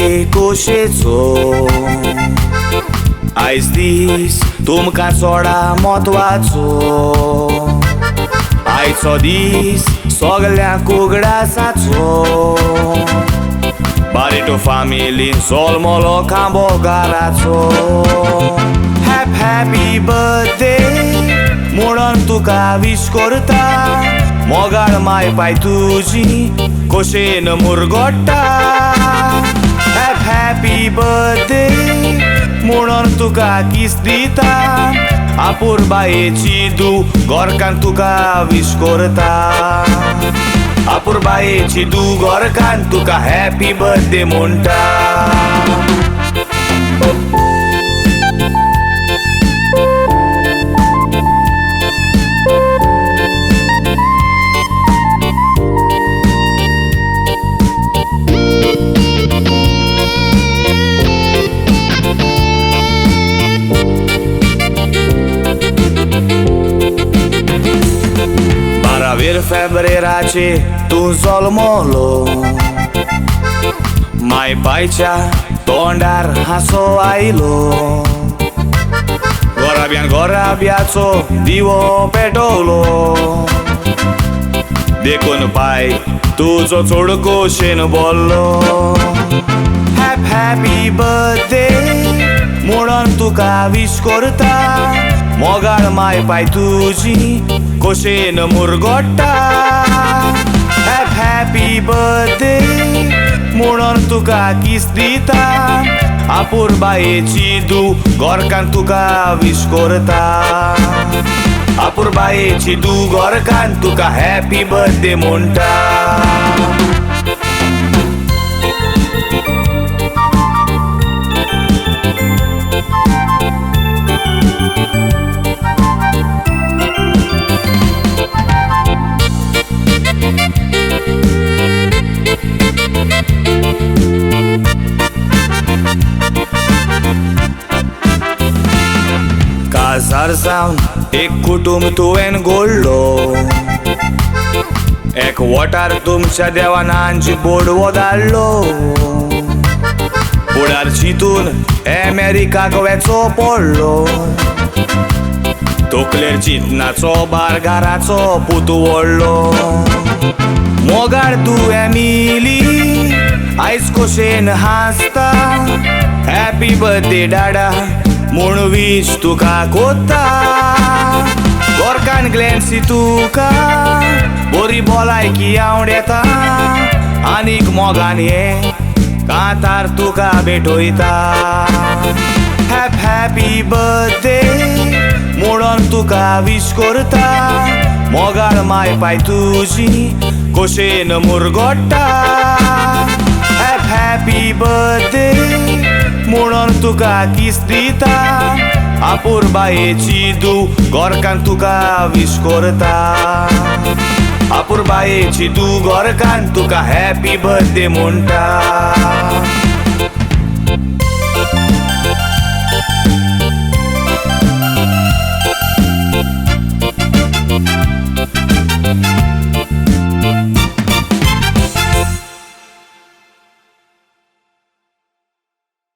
खोशेचो आयज दीस तुमकां चोडा म्हत्वाचो आयचो दीस सगळ्यांक उगडासाचो बारेटो फामिलीन सोलमोलो खांबो घराचो हॅपी बर्थडे म्हणून तुका विश करता मोगाळ माय पाय तुजी खोशेन मुरगोडटा हॅपी बर्थडे म्हणून तुका किस दिता आपुरबायेची दू गोरकान तुका विश करता आपुरबायेची दू गोरकान तुका हॅपी बर्थडे म्हणटा फेब्रेराचे तूं जल्मलो माय बायच्या तोंडार हांसो आयलो गोराब्याचो दिवो पेटवलो देखून पाय तुजो चोड खोशेन बोल्लो हॅपी बर्थडे म्हणून तुका विश करता मोगाळ माय पाय तुजी खोशेन मुरगोडटा हॅपी बर्थडे म्हणून तुका किस दिता आपुरबायेची दू गोरकान तुका विश करता आपुरबायेची दू गोरकान तुका हॅपी बर्थडे म्हणटा काजार जावन एक कुटुंब तुवें घडलो एकवटार तुमच्या देवानांची बोडवो धाडलो फुडार चिंतून अमेरिकाक वेचो पडलो तकलेर चिंतनाचो बारगाराचो पुतू व्हडलो मोगाळ तूं एमिली आयज खोशेन हांसता हॅपी बर्थडे डाडा म्हूण विश तुका कोत्ता गोरकान ग्लॅन्सी तुका बरी भलायकी आवडेता आनीक मोगान हे कांतार तुका भेटयता हॅपी बर्थडे म्हणून तुका विश करता मोगाळ माय पाय तुजी खोशेन मुरगोडटा हॅपी बर्थडे म्हणून तुका किस दिता आपुरबायेची दू गोरकान तुका विश करता आपुरबायेची दू गोरकान तुका हॅपी बर्थडे म्हणटा